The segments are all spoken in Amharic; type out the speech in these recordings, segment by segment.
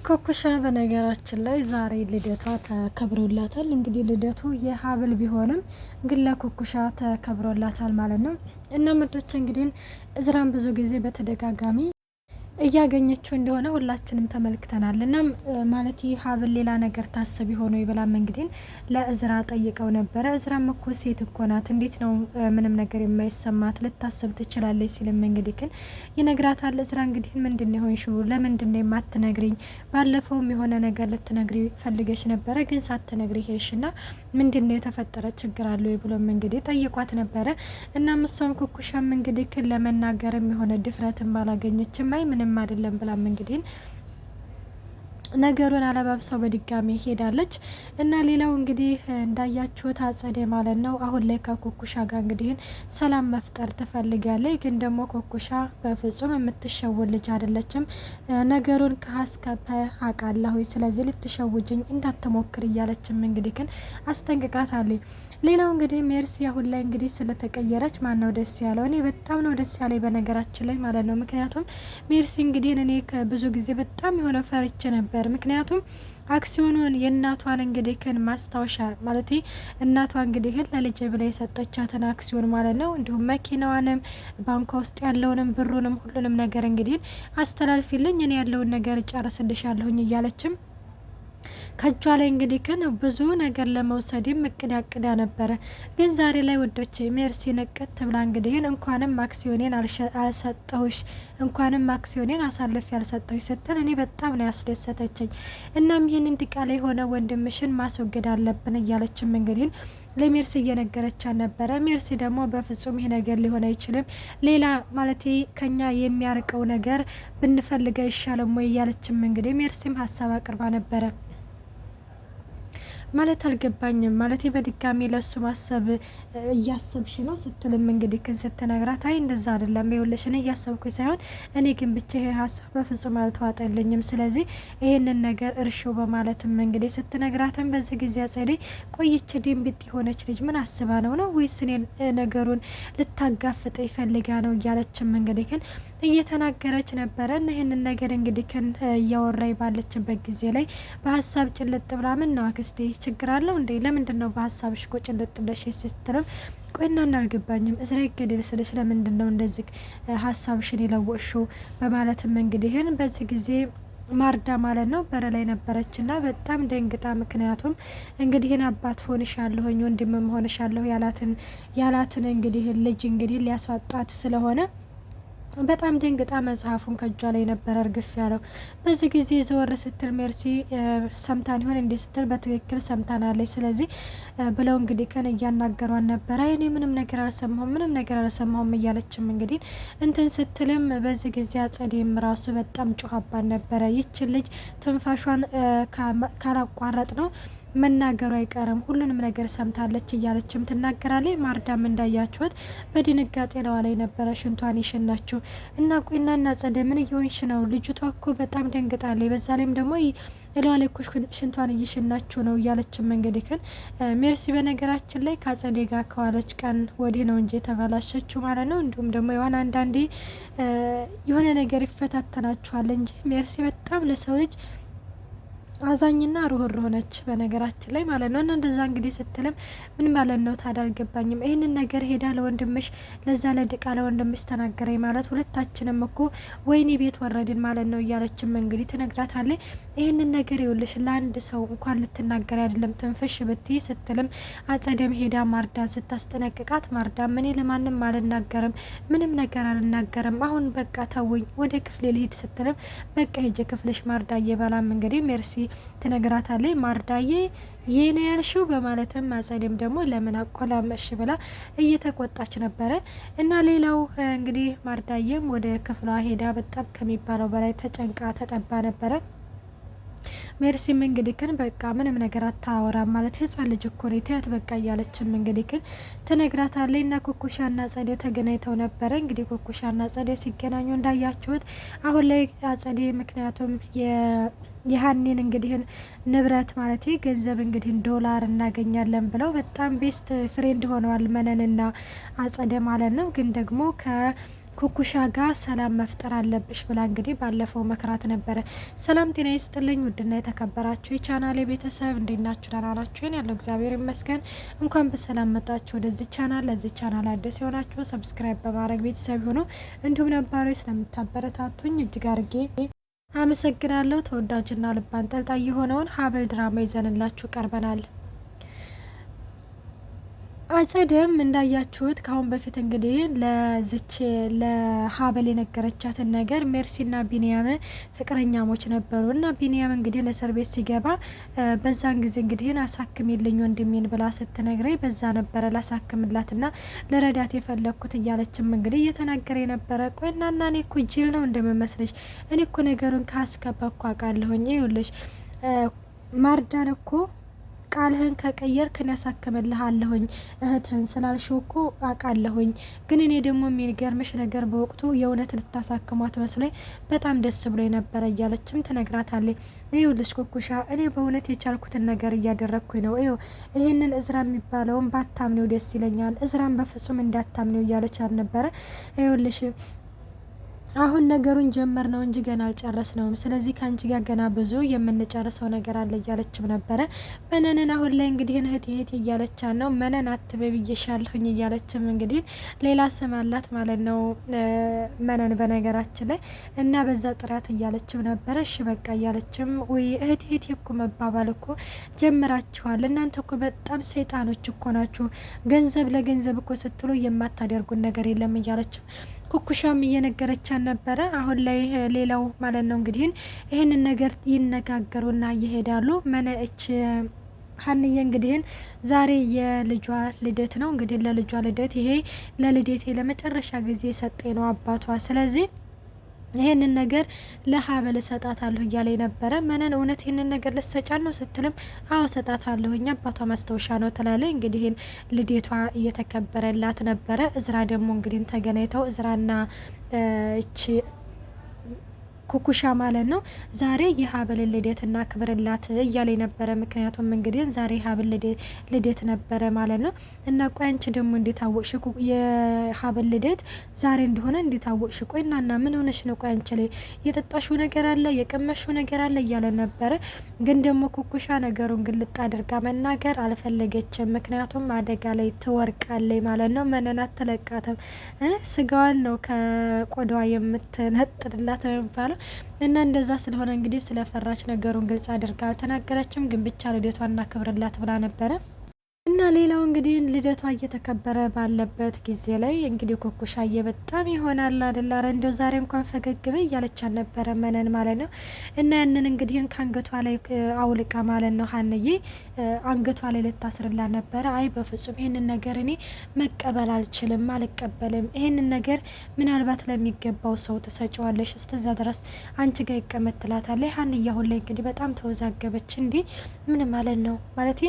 ኮኩሻ በነገራችን ላይ ዛሬ ልደቷ ተከብሮላታል። እንግዲህ ልደቱ የሀብል ቢሆንም ግን ለኮኩሻ ተከብሮላታል ማለት ነው። እና ምርጦች እንግዲህ እዝራን ብዙ ጊዜ በተደጋጋሚ እያገኘችው እንደሆነ ሁላችንም ተመልክተናል። እና ማለት ሀብል ሌላ ነገር ታስብ ሆኖ ይበላም እንግዲህ ለእዝራ ጠይቀው ነበረ። እዝራም እኮ ሴት እኮ ናት፣ እንዴት ነው ምንም ነገር የማይሰማት ልታስብ ትችላለች ሲልም እንግዲህ ግን ይነግራታል። እዝራ እንግዲህ ምንድን ይሆንሽው ለምንድን ነው የማትነግሪኝ? ባለፈውም የሆነ ነገር ልትነግሪ ፈልገሽ ነበረ ግን ሳትነግሪ ሄድሽና ምንድን ነው የተፈጠረ ችግር አለ ወይ ብሎም እንግዲህ ጠይቋት ነበረ። እና እሷም ኩኩሻም እንግዲህ ለመናገርም የሆነ ድፍረትን ባላገኘችም አይ ምንም አይደለም ብላም እንግዲህ ነገሩን አለባብሰው በድጋሚ ሄዳለች። እና ሌላው እንግዲህ እንዳያችሁት አጸደ ማለት ነው አሁን ላይ ከኮኩሻ ጋር እንግዲህ ሰላም መፍጠር ትፈልጋለች። ግን ደግሞ ኮኩሻ በፍጹም የምትሸውል ልጅ አይደለችም። ነገሩን ከሀስከፈ አውቃለሁ፣ ስለዚህ ልትሸውጅኝ እንዳትሞክር እያለችም እንግዲህ ግን አስጠንቅቃታለች። ሌላው እንግዲህ ሜርሲ አሁን ላይ እንግዲህ ስለተቀየረች ማን ነው ደስ ያለው? እኔ በጣም ነው ደስ ያለኝ በነገራችን ላይ ማለት ነው። ምክንያቱም ሜርሲ እንግዲህ እኔ ብዙ ጊዜ በጣም የሆነ ፈርቼ ነበር። ምክንያቱም አክሲዮኑን የእናቷን እንግዲህ ከን ማስታወሻ ማለት እናቷ እንግዲህ ለልጄ ብላ የሰጠቻትን አክሲዮን ማለት ነው፣ እንዲሁም መኪናዋንም ባንኳ ውስጥ ያለውንም ብሩንም ሁሉንም ነገር እንግዲህ አስተላልፊልኝ እኔ ያለውን ነገር ጨርስልሻለሁኝ እያለችም ከጇ ላይ እንግዲህ ግን ብዙ ነገር ለመውሰድም እቅድ ያቅዳ ነበረ። ግን ዛሬ ላይ ወዶች ሜርሲ ነቀት ብላ እንግዲህ እንኳንም አክሲዮኔን አልሰጠሁሽ፣ እንኳንም አክሲዮኔን አሳልፍ ያልሰጠሁሽ ስትል እኔ በጣም ነው ያስደሰተችኝ። እናም ይህን እንዲቃላ የሆነ ወንድምሽን ማስወገድ አለብን እያለችም እንግዲህ ለሜርሲ እየነገረቻት ነበረ። ሜርሲ ደግሞ በፍጹም ይሄ ነገር ሊሆን አይችልም፣ ሌላ ማለት ከኛ የሚያርቀው ነገር ብንፈልገው ይሻለም ወይ እያለችም እንግዲህ ሜርሲም ሀሳብ አቅርባ ነበረ። ማለት አልገባኝም ማለት በድጋሚ ለሱ ማሰብ እያሰብሽ ነው ስትልም እንግዲህ ግን ስትነግራት አይ እንደዛ አይደለም ይኸውልሽ እኔ እያሰብኩ ሳይሆን እኔ ግን ብቻ ይሄ ሀሳብ በፍጹም አልተዋጠልኝም፣ ስለዚህ ይሄንን ነገር እርሾ በማለትም እንግዲህ ስትነግራትም በዚህ ጊዜ አጸዴ ቆይች ድንብጥ የሆነች ልጅ ምን አስባ ነው ወይስ እኔ ነገሩን ልታጋፍጥ ይፈልጋ ነው እያለችም እንግዲህ ግን እየተናገረች ነበረ። እና ይህንን ነገር እንግዲህ ግን እያወራይ ባለችበት ጊዜ ላይ በሀሳብ ጭልጥ ብላ ምን ነው አክስቴ ችግር አለው እንዴ? ለምንድን ነው በሀሳብሽ ቁጭ ልጥለሽ ስትልም ቆይና እናልገባኝም እዝራ ይገደል ስልሽ ለምንድን ነው እንደዚህ ሀሳብሽን የለወሽው? በማለትም እንግዲህን በዚህ ጊዜ ማርዳ ማለት ነው በር ላይ ነበረችና በጣም ደንግጣ፣ ምክንያቱም እንግዲህን አባት ሆንሻለሁኝ ወንድምም ሆንሻለሁ ያላትን እንግዲህ ልጅ እንግዲህ ሊያስዋጣት ስለሆነ በጣም ደንግጣ መጽሐፉን ከጇ ላይ ነበር እርግፍ ያለው። በዚህ ጊዜ ዘወር ስትል ሜርሲ ሰምታን ይሆን እንዴ ስትል በትክክል ሰምታናለች፣ ስለዚህ ብለው እንግዲህ ከን እያናገሯን ነበረ። እኔ ምንም ነገር አልሰማሁም እያለችም እንግዲህ እንትን ስትልም በዚህ ጊዜ አጸዴም ራሱ በጣም ጮኻባን ነበረ። ይችን ልጅ ትንፋሿን ካላቋረጥ ነው መናገሩ አይቀርም፣ ሁሉንም ነገር ሰምታለች እያለችም ትናገራለች። ማርዳም እንዳያችሁት በድንጋጤ ለዋ ላይ ነበረ ሽንቷን ይሽናችሁ እና ቆይና እና ጸደ ምን እየሆንሽ ነው? ልጅቷ እኮ በጣም ደንግጣለች፣ በዛ ላይም ደግሞ ለዋ ላይ እኮ ሽንቷን እየሽናችሁ ነው እያለችም እንግዲህ ግን ሜርሲ በነገራችን ላይ ከአጸዴ ጋር ከዋለች ቀን ወዲህ ነው እንጂ የተበላሸችው ማለት ነው። እንዲሁም ደግሞ የሆነ አንዳንዴ የሆነ ነገር ይፈታተናችኋል እንጂ ሜርሲ በጣም ለሰው ልጅ አዛኝና ሩህሩህ ነች በነገራችን ላይ ማለት ነው። እና እንደዛ እንግዲህ ስትልም ምን ማለት ነው ታዲያ አልገባኝም። ይህንን ነገር ሄዳ ለወንድምሽ ለዛ ለድቃ ለወንድምሽ ተናገረኝ ማለት ሁለታችንም እኮ ወይኔ ቤት ወረድን ማለት ነው እያለችም እንግዲህ ትነግራታለች። ይህንን ነገር ይውልሽ ለአንድ ሰው እንኳን ልትናገር አይደለም ትንፍሽ ብትይ ስትልም አጸደም ሄዳ ማርዳን ስታስጠነቅቃት ማርዳም እኔ ለማንም አልናገርም፣ ምንም ነገር አልናገርም፣ አሁን በቃ ተውኝ ወደ ክፍሌ ልሂድ ስትልም በቃ ሄጀ ክፍልሽ ማርዳዬ በላም እንግዲህ ሜርሲ ትነግራታለች። ማርዳዬ የኔ ያልሽው በማለትም አጸዴም ደግሞ ለምን አቆላመሽ ብላ እየተቆጣች ነበረ። እና ሌላው እንግዲህ ማርዳዬም ወደ ክፍሏ ሄዳ በጣም ከሚባለው በላይ ተጨንቃ ተጠባ ነበረ። ሜርሲም እንግዲህ ግን በቃ ምንም ነገር አታወራም ማለት ህጻን ልጅ እኮ ነው ተያት በቃ እያለችም እንግዲህ ግን ትነግራታለች። እና ኩኩሻና ጸዴ ተገናኝተው ነበረ። እንግዲህ ኩኩሻና ጸዴ ሲገናኙ እንዳያችሁት አሁን ላይ ጸዴ ምክንያቱም የሀኒን እንግዲህ ንብረት ማለት ገንዘብ እንግዲህ ዶላር እናገኛለን ብለው በጣም ቤስት ፍሬንድ ሆነዋል መነንና አጸደ ማለት ነው። ግን ደግሞ ኩኩሻ ጋር ሰላም መፍጠር አለብሽ ብላ እንግዲህ ባለፈው መክራት ነበረ። ሰላም ጤና ይስጥልኝ ውድና የተከበራችሁ የቻናሌ ቤተሰብ እንዴት ናችሁ? ደህና ናችሁ? ያለው እግዚአብሔር ይመስገን። እንኳን በሰላም መጣችሁ ወደዚህ ቻናል። ለዚህ ቻናል አዲስ የሆናችሁ ሰብስክራይብ በማድረግ ቤተሰብ ሆኖ እንዲሁም ነባሮች ስለምታበረታቱኝ እጅግ አርጌ አመሰግናለሁ። ተወዳጅና ልብ አንጠልጣይ የሆነውን ሀብል ድራማ ይዘንላችሁ ቀርበናል። አጸደም እንዳያችሁት ካሁን በፊት እንግዲህ ለዝች ለሀበል የነገረቻትን ነገር ሜርሲና ቢንያም ፍቅረኛሞች ነበሩ እና ቢንያም እንግዲህ ለእስር ቤት ሲገባ በዛን ጊዜ እንግዲህ አሳክሚልኝ ወንድሜን ብላ ስትነግረኝ በዛ ነበረ ላሳክምላትና ለረዳት የፈለግኩት እያለችም እንግዲህ እየተናገረ የነበረ። ቆይ እናና እኔ እኮ ጅል ነው እንደምመስለሽ? እኔ እኮ ነገሩን ካስከበኩ አውቃለሁኝ። ይኸውልሽ ማርዳን እኮ ቃልህን ከቀየርክን ያሳክምልሃለሁኝ እህትህን ስላልሽው እኮ አውቃለሁኝ። ግን እኔ ደግሞ የሚገርምሽ ነገር በወቅቱ የእውነት ልታሳክሟት መስሎኝ በጣም ደስ ብሎ የነበረ እያለችም ትነግራታለች። ይኸውልሽ ኩኩሻ እኔ በእውነት የቻልኩትን ነገር እያደረግኩኝ ነው። ይህንን እዝራ የሚባለውን ባታምኔው ደስ ይለኛል። እዝራን በፍጹም እንዳታምኔው እያለች አልነበረ? ይኸውልሽ አሁን ነገሩን ጀመር ነው እንጂ ገና አልጨረስ ነውም። ስለዚህ ከአንቺ ጋር ገና ብዙ የምንጨርሰው ነገር አለ እያለችም ነበረ። መነንን አሁን ላይ እንግዲህ እህት እያለቻ ነው። መነን አትበይ ብዬሻለሁኝ እያለችም እንግዲህ ሌላ ስም አላት ማለት ነው መነን በነገራችን ላይ እና በዛ ጥራት እያለችም ነበረ። እሺ በቃ እያለችም ወይ እህት እኮ መባባል እኮ ጀምራችኋል። እናንተ እኮ በጣም ሰይጣኖች እኮ ናችሁ። ገንዘብ ለገንዘብ እኮ ስትሉ የማታደርጉን ነገር የለም እያለችው ኩኩሻም እየነገረቻን ነበረ። አሁን ላይ ሌላው ማለት ነው እንግዲህ ይህንን ነገር ይነጋገሩና እየሄዳሉ። መነእች ሀንዬ እንግዲህ ዛሬ የልጇ ልደት ነው። እንግዲህ ለልጇ ልደት ይሄ ለልደቴ ለመጨረሻ ጊዜ ሰጤ ነው አባቷ። ስለዚህ ይሄንን ነገር ለሀበል እሰጣታለሁ እያለ ነበረ። መነን እውነት ይሄንን ነገር ልሰጫት ነው ስትልም አዎ እሰጣታለሁ አባቷ ማስታወሻ ነው ትላለች። እንግዲህ ልደቷ እየተከበረላት ነበረ። እዝራ ደግሞ እንግዲህ ተገናኝተው እዝራና እቺ ኩኩሻ ማለት ነው ዛሬ የሀብል ልደት እና ክብርላት እያለ ነበረ። ምክንያቱም እንግዲህ ዛሬ ሀብል ልደት ነበረ ማለት ነው። እና ቆይ አንቺ ደግሞ እንዴት አወቅሽ የሀብል ልደት ዛሬ እንደሆነ እንዴት አወቅሽ? ቆይ እናና ምን ሆነሽ ነው? ቆይ አንቺ ላይ የጠጣሽው ነገር አለ የቀመሽው ነገር አለ እያለ ነበረ። ግን ደግሞ ኩኩሻ ነገሩን ግልጥ አድርጋ መናገር አልፈለገችም። ምክንያቱም አደጋ ላይ ትወርቃለች ማለት ነው። መነናት ትለቃትም ስጋዋን ነው ከቆዳዋ የምትነጥልላት የሚባለው እና እንደዛ ስለሆነ እንግዲህ ስለፈራች ነገሩን ግልጽ አድርጋ አልተናገረችም። ግን ብቻ ልደቷና ክብርላት ብላ ነበረ። እና ሌላው እንግዲህ ልደቷ እየተከበረ ባለበት ጊዜ ላይ እንግዲህ ኩኩሻዬ በጣም ይሆናል አይደል? አረ እንደው ዛሬ እንኳን ፈገግ በይ እያለቻት ነበረ መነን ማለት ነው። እና ያንን እንግዲህ ከአንገቷ ላይ አውልቃ ማለት ነው ሀንዬ አንገቷ ላይ ልታስርላ ነበረ። አይ በፍጹም ይህንን ነገር እኔ መቀበል አልችልም፣ አልቀበልም። ይህንን ነገር ምናልባት ለሚገባው ሰው ትሰጪዋለሽ፣ እስከዛ ድረስ አንቺ ጋር ይቀመጥ ትላታለች። ሀንዬ አሁን ላይ እንግዲህ በጣም ተወዛገበች። እንዴ ምን ማለት ነው? ማለት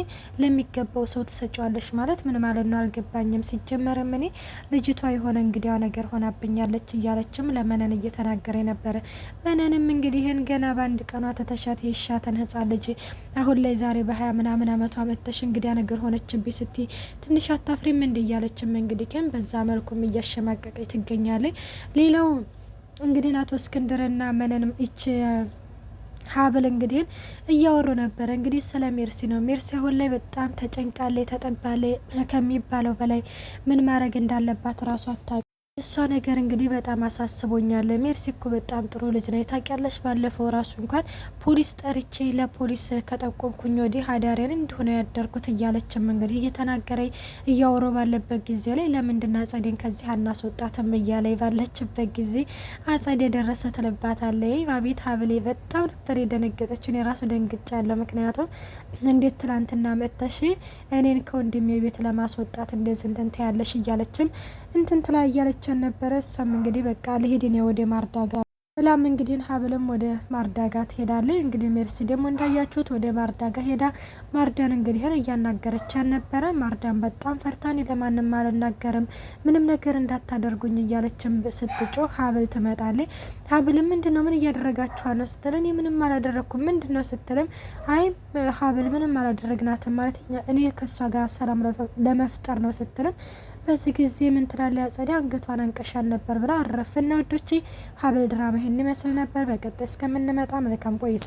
ለሚገባው ሰው ትሰጫዋለሽ ማለት ምን ማለት ነው? አልገባኝም። ሲጀመርም እኔ ልጅቷ የሆነ እንግዲያ ነገር ሆናብኛለች እያለችም ለመነን እየተናገረ ነበረ። መነንም እንግዲህን ገና በአንድ ቀኗ ተተሻት የሻተን ህጻን ልጅ አሁን ላይ ዛሬ በ20 ምናምን አመቷ መተሽ እንግዲያ ነገር ሆነችብኝ ስትይ ትንሽ አታፍሪም እንዲ እያለችም እንግዲህ ግን በዛ መልኩም እያሸማቀቀች ትገኛለች። ሌላው እንግዲህ አቶ እስክንድርና መነንም ይች ሀብል እንግዲህ እያወሩ ነበረ። እንግዲህ ስለ ሜርሲ ነው። ሜርሲ አሁን ላይ በጣም ተጨንቃለች፣ ተጠባለች ከሚባለው በላይ ምን ማድረግ እንዳለባት ራሷ አታ እሷ ነገር እንግዲህ በጣም አሳስቦኛል። ሜርሲ እኮ በጣም ጥሩ ልጅ ነው ታውቂያለሽ። ባለፈው ራሱ እንኳን ፖሊስ ጠርቼ ለፖሊስ ከጠቆምኩኝ ወዲህ አዳሬን እንደሆነ ያደርኩት እያለችም እንግዲህ እየተናገረኝ እያወሩ ባለበት ጊዜ ላይ ለምንድን አጸዴን ከዚህ አናስወጣትም እያለኝ ባለችበት ጊዜ አጸዴ ደረሰ ትልባታለች። አቤት ሀብሌ በጣም ነበር የደነገጠችው። የራሱ ደንግጫለሁ። ምክንያቱም እንዴት ትላንትና መጥተሽ እኔን ከወንድሜ ቤት ለማስወጣት እንደዚህ እንትን ትያለሽ እያለችም እንትን ትላ እያለች ነበረ። እሷም እንግዲህ በቃ ልሄድ ነው ወደ ማርዳጋ ብላም እንግዲህ ሀብልም ወደ ማርዳጋ ትሄዳለች። እንግዲህ ሜርሲ ደግሞ እንዳያችሁት ወደ ማርዳጋ ሄዳ ማርዳን እንግዲህ እያናገረች ነበረ። ማርዳን በጣም ፈርታን ለማንም አልናገርም ምንም ነገር እንዳታደርጉኝ እያለችም ስትጮህ ሀብል ትመጣለች። ሀብልም ምንድነው ምን እያደረጋችኋ ነው ስትል እኔ ምንም አላደረኩም ምንድነው ስትልም አይ ሀብል ምንም አላደረግናትም ማለት እኔ ከሷ ጋር ሰላም ለመፍጠር ነው ስትልም በዚህ ጊዜ ምን ትላለች አጸደ አንገቷን አንቀሻል ነበር ብላ አረፍና ወዶቼ ሀብል ድራማ ይሄን ይመስል ነበር። በቀጣይ እስከምንመጣ መልካም ቆይታ